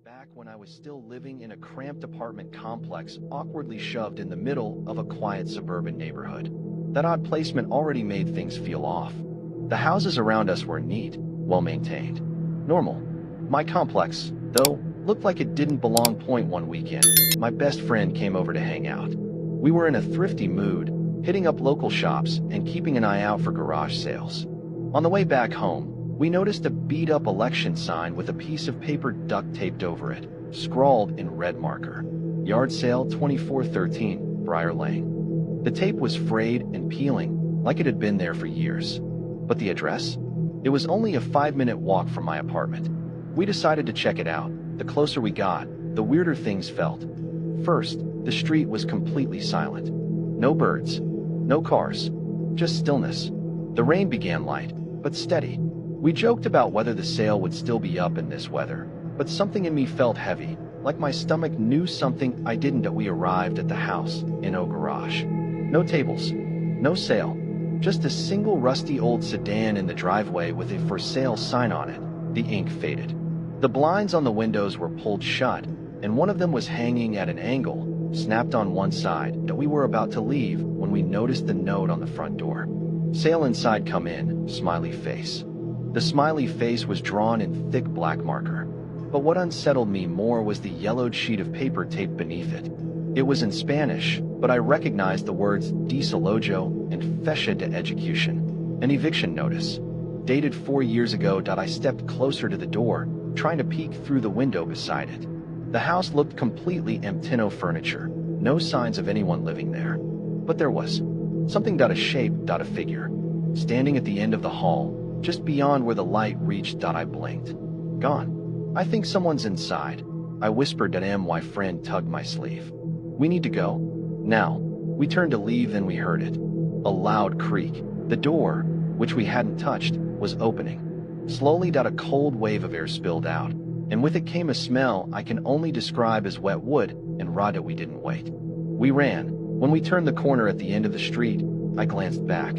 back when I was still living in a cramped apartment complex awkwardly shoved in the middle of a quiet suburban neighborhood. That odd placement already made things feel off. The houses around us were neat, well-maintained, normal. My complex, though, looked like it didn't belong. One weekend, my best friend came over to hang out. We were in a thrifty mood, hitting up local shops and keeping an eye out for garage sales. On the way back home, we noticed a beat-up election sign with a piece of paper duct taped over it, scrawled in red marker. Yard sale 2413, Briar Lane. The tape was frayed and peeling, like it had been there for years. But the address? It was only a 5-minute walk from my apartment. We decided to check it out. The closer we got, the weirder things felt. First, the street was completely silent. No birds, no cars, just stillness. The rain began light, but steady. We joked about whether the sale would still be up in this weather, but something in me felt heavy, like my stomach knew something I didn't. We arrived at the house, in a garage. No tables, no sale, just a single rusty old sedan in the driveway with a for sale sign on it. The ink faded. The blinds on the windows were pulled shut, and one of them was hanging at an angle, snapped on one side. We were about to leave when we noticed the note on the front door. Sale inside, come in, smiley face. The smiley face was drawn in thick black marker. But what unsettled me more was the yellowed sheet of paper taped beneath it. It was in Spanish, but I recognized the words desalojo and fecha de ejecution, an eviction notice. Dated 4 years ago. I stepped closer to the door, trying to peek through the window beside it. The house looked completely empty, no furniture, no signs of anyone living there. But there was something. A shape. A figure. Standing at the end of the hall, just beyond where the light reached. I blinked. Gone. I think someone's inside, I whispered. My friend tugged my sleeve. We need to go. Now. We turned to leave, then we heard it. A loud creak. The door, which we hadn't touched, was opening. Slowly. A cold wave of air spilled out, and with it came a smell I can only describe as wet wood and raw. We didn't wait. We ran. When we turned the corner at the end of the street, I glanced back.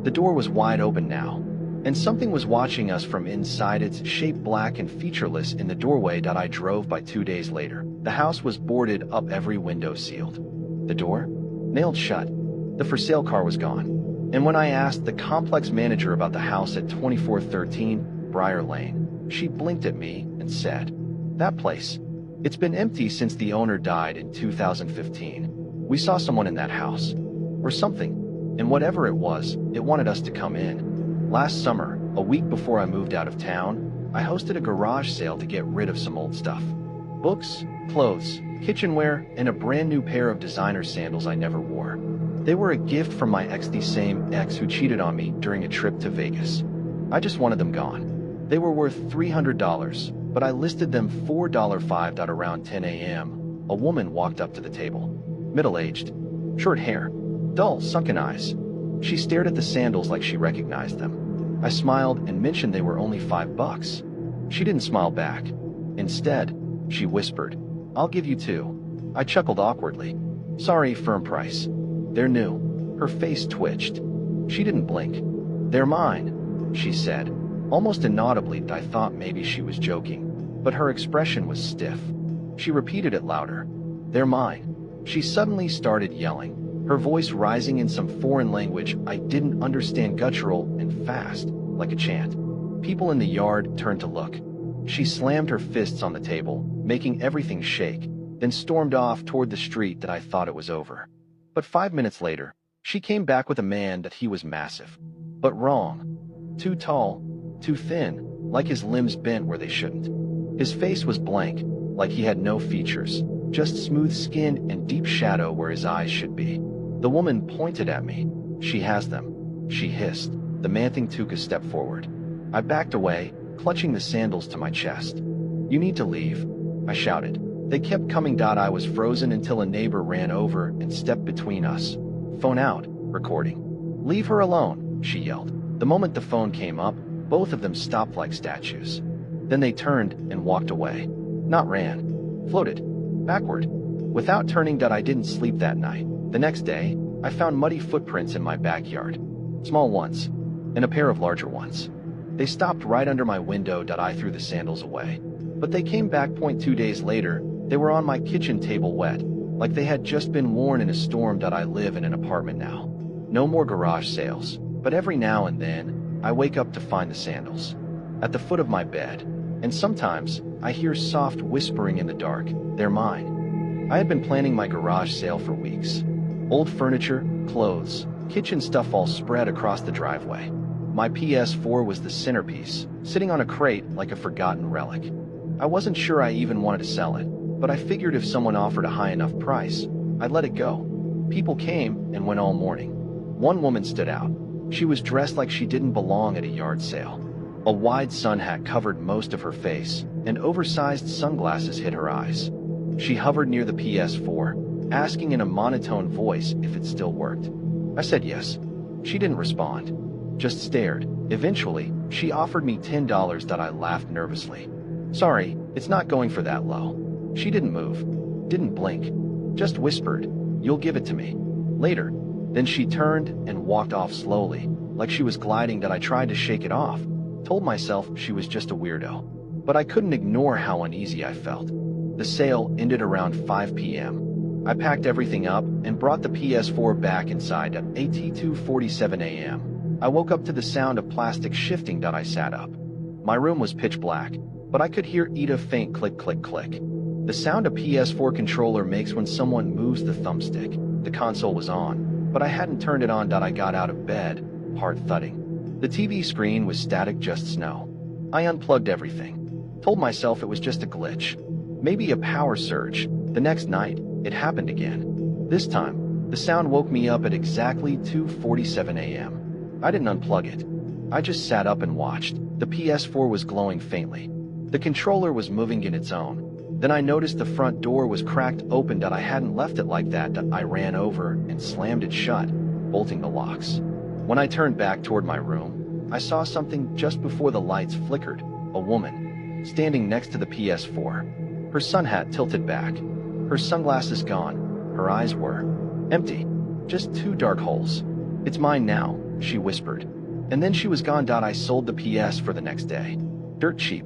The door was wide open now, and something was watching us from inside, its shape black and featureless in the doorway. I drove by 2 days later. The house was boarded up, every window sealed. The door? Nailed shut. The for sale car was gone. And when I asked the complex manager about the house at 2413 Briar Lane, she blinked at me and said, "That place. It's been empty since the owner died in 2015. We saw someone in that house. Or something. And whatever it was, it wanted us to come in. Last summer, a week before I moved out of town, I hosted a garage sale to get rid of some old stuff. Books, clothes, kitchenware, and a brand new pair of designer sandals I never wore. They were a gift from my ex, the same ex who cheated on me during a trip to Vegas. I just wanted them gone. They were worth $300, but I listed them $4.5. Around 10 a.m., a woman walked up to the table. Middle-aged, short hair, dull, sunken eyes. She stared at the sandals like she recognized them. I smiled and mentioned they were only $5. She didn't smile back. Instead, she whispered, "I'll give you 2. I chuckled awkwardly. "Sorry, firm price." "They're new." Her face twitched. She didn't blink. "They're mine," she said, almost inaudibly. I thought maybe she was joking, but her expression was stiff. She repeated it louder. "They're mine." She suddenly started yelling, her voice rising in some foreign language I didn't understand, guttural and fast, like a chant. People in the yard turned to look. She slammed her fists on the table, making everything shake, then stormed off toward the street. I thought it was over. But 5 minutes later, she came back with a man. He was massive. But wrong. Too tall, too thin, like his limbs bent where they shouldn't. His face was blank, like he had no features, just smooth skin and deep shadow where his eyes should be. The woman pointed at me. "She has them," she hissed. The man took a step forward. I backed away, clutching the sandals to my chest. "You need to leave," I shouted. They kept coming. I was frozen until a neighbor ran over and stepped between us. "Phone out, recording." "Leave her alone," she yelled. The moment the phone came up, both of them stopped like statues. Then they turned and walked away. Not ran. Floated. Backward. Without turning. I didn't sleep that night. The next day, I found muddy footprints in my backyard. Small ones, and a pair of larger ones. They stopped right under my window. I threw the sandals away. But they came back 2 days later. They were on my kitchen table wet, like they had just been worn in a storm. I live in an apartment now. No more garage sales, but every now and then, I wake up to find the sandals at the foot of my bed, and sometimes I hear soft whispering in the dark. They're mine. I had been planning my garage sale for weeks. Old furniture, clothes, kitchen stuff all spread across the driveway. My PS4 was the centerpiece, sitting on a crate like a forgotten relic. I wasn't sure I even wanted to sell it, but I figured if someone offered a high enough price, I'd let it go. People came and went all morning. One woman stood out. She was dressed like she didn't belong at a yard sale. A wide sun hat covered most of her face, and oversized sunglasses hid her eyes. She hovered near the PS4, asking in a monotone voice if it still worked. I said yes. She didn't respond, just stared. Eventually, she offered me $10. I laughed nervously. Sorry, it's not going for that low. She didn't move, didn't blink, just whispered, "You'll give it to me later." Then she turned and walked off slowly, like she was gliding. I tried to shake it off, told myself she was just a weirdo. But I couldn't ignore how uneasy I felt. The sale ended around 5 p.m. I packed everything up and brought the PS4 back inside at 2:47 a.m. I woke up to the sound of plastic shifting. I sat up. My room was pitch black, but I could hear a faint click, click, click. The sound a PS4 controller makes when someone moves the thumbstick. The console was on, but I hadn't turned it on. I got out of bed, heart thudding. The TV screen was static, just snow. I unplugged everything. Told myself it was just a glitch. Maybe a power surge. The next night, it happened again. This time, the sound woke me up at exactly 2:47 a.m. I didn't unplug it. I just sat up and watched. The PS4 was glowing faintly. The controller was moving in its own. Then I noticed the front door was cracked open. I hadn't left it like that. I ran over and slammed it shut, bolting the locks. When I turned back toward my room, I saw something just before the lights flickered. A woman, standing next to the PS4. Her sun hat tilted back. Her sunglasses gone. Her eyes were empty. Just two dark holes. "It's mine now," she whispered. And then she was gone. I sold the PS for the next day. Dirt cheap.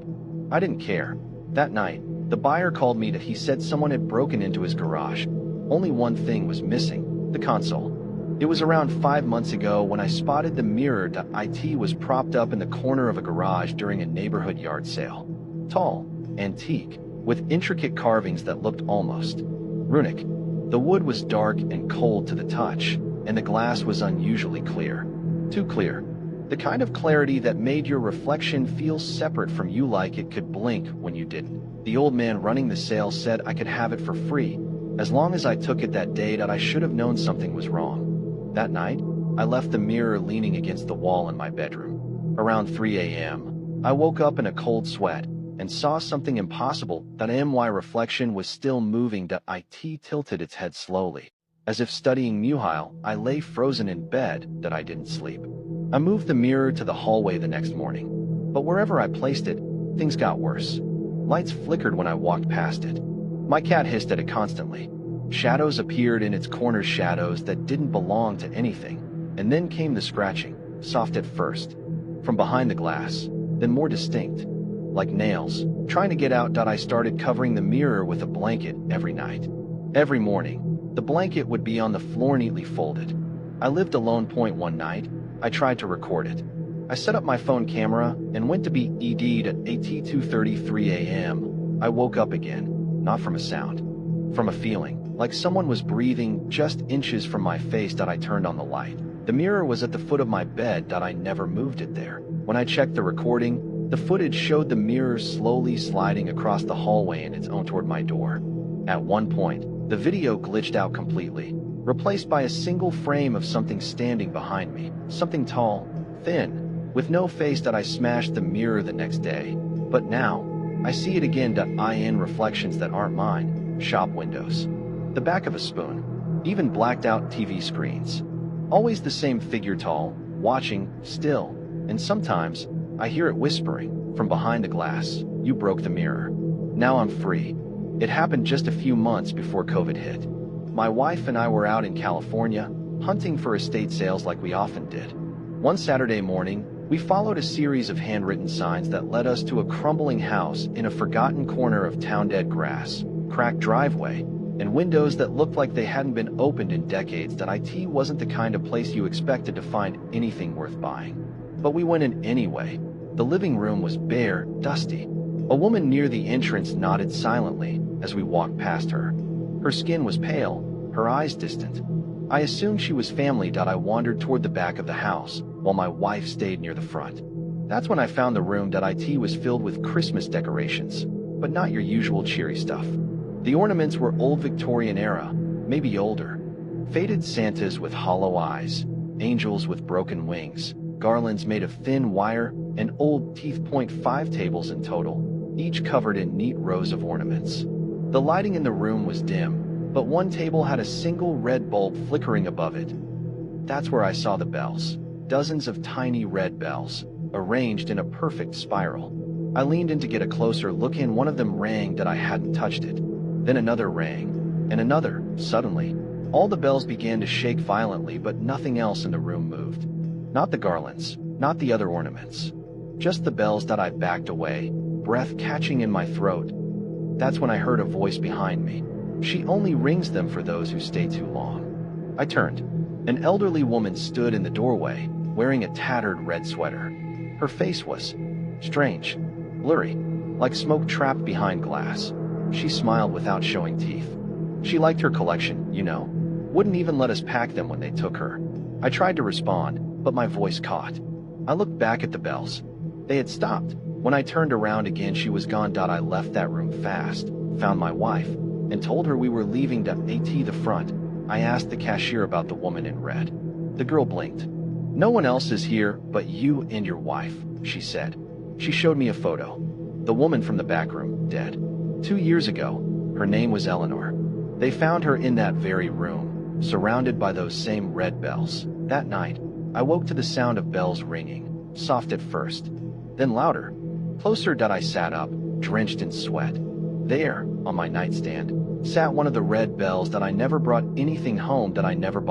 I didn't care. That night, the buyer called me. He said someone had broken into his garage. Only one thing was missing: the console. It was around 5 months ago when I spotted the mirror. It was propped up in the corner of a garage during a neighborhood yard sale. Tall, antique, with intricate carvings that looked almost runic. The wood was dark and cold to the touch, and the glass was unusually clear. Too clear. The kind of clarity that made your reflection feel separate from you, like it could blink when you didn't. The old man running the sale said I could have it for free, as long as I took it that day. I should have known something was wrong. That night, I left the mirror leaning against the wall in my bedroom. Around 3 a.m., I woke up in a cold sweat and saw something impossible. My reflection was still moving. It tilted its head slowly. As if studying Muhile, I lay frozen in bed. I didn't sleep. I moved the mirror to the hallway the next morning. But wherever I placed it, things got worse. Lights flickered when I walked past it. My cat hissed at it constantly. Shadows appeared in its corners, shadows that didn't belong to anything. And then came the scratching, soft at first, from behind the glass, then more distinct, like nails, trying to get out. I started covering the mirror with a blanket every night. Every morning, the blanket would be on the floor neatly folded. I lived alone. One night, I tried to record it. I set up my phone camera and went to be ED'd at 2:33 a.m. I woke up again, not from a sound, from a feeling, like someone was breathing just inches from my face. I turned on the light. The mirror was at the foot of my bed. I never moved it there. When I checked the recording, the footage showed the mirror slowly sliding across the hallway in its own toward my door. At one point, the video glitched out completely, replaced by a single frame of something standing behind me, something tall, thin, with no face. I smashed the mirror the next day, but now, I see it again. In reflections that aren't mine, shop windows, the back of a spoon, even blacked out TV screens. Always the same figure, tall, watching, still, and sometimes, I hear it whispering, from behind the glass, "You broke the mirror." Now I'm free. It happened just a few months before COVID hit. My wife and I were out in California, hunting for estate sales like we often did. One Saturday morning, We followed a series of handwritten signs that led us to a crumbling house in a forgotten corner of town-dead grass, cracked driveway, and windows that looked like they hadn't been opened in decades. That it wasn't the kind of place you expected to find anything worth buying. But we went in anyway. The living room was bare, dusty. A woman near the entrance nodded silently as we walked past her. Her skin was pale, her eyes distant. I assumed she was family. I wandered toward the back of the house, while my wife stayed near the front. That's when I found the room. It was filled with Christmas decorations, but not your usual cheery stuff. The ornaments were old Victorian era, maybe older. Faded Santas with hollow eyes, angels with broken wings, garlands made of thin wire, and old teeth. 5 tables in total, each covered in neat rows of ornaments. The lighting in the room was dim, but one table had a single red bulb flickering above it. That's where I saw the bells. Dozens of tiny red bells, arranged in a perfect spiral. I leaned in to get a closer look, and one of them rang. I hadn't touched it. Then another rang, and another. Suddenly, all the bells began to shake violently, but nothing else in the room moved. Not the garlands, not the other ornaments. Just the bells. I backed away, breath catching in my throat. That's when I heard a voice behind me. She only rings them for those who stay too long. I turned. An elderly woman stood in the doorway, wearing a tattered red sweater. Her face was strange, blurry, like smoke trapped behind glass. She smiled without showing teeth. She liked her collection, you know. Wouldn't even let us pack them when they took her. I tried to respond, but my voice caught. I looked back at the bells. They had stopped. When I turned around again, she was gone. I left that room fast, found my wife, and told her we were leaving. At the front, I asked the cashier about the woman in red. The girl blinked. "No one else is here but you and your wife," she said. She showed me a photo. The woman from the back room, dead. 2 years ago, her name was Eleanor. They found her in that very room, surrounded by those same red bells. That night, I woke to the sound of bells ringing, soft at first, then louder. Closer. I sat up, drenched in sweat. There, on my nightstand, sat one of the red bells. I never brought anything home. I never bought.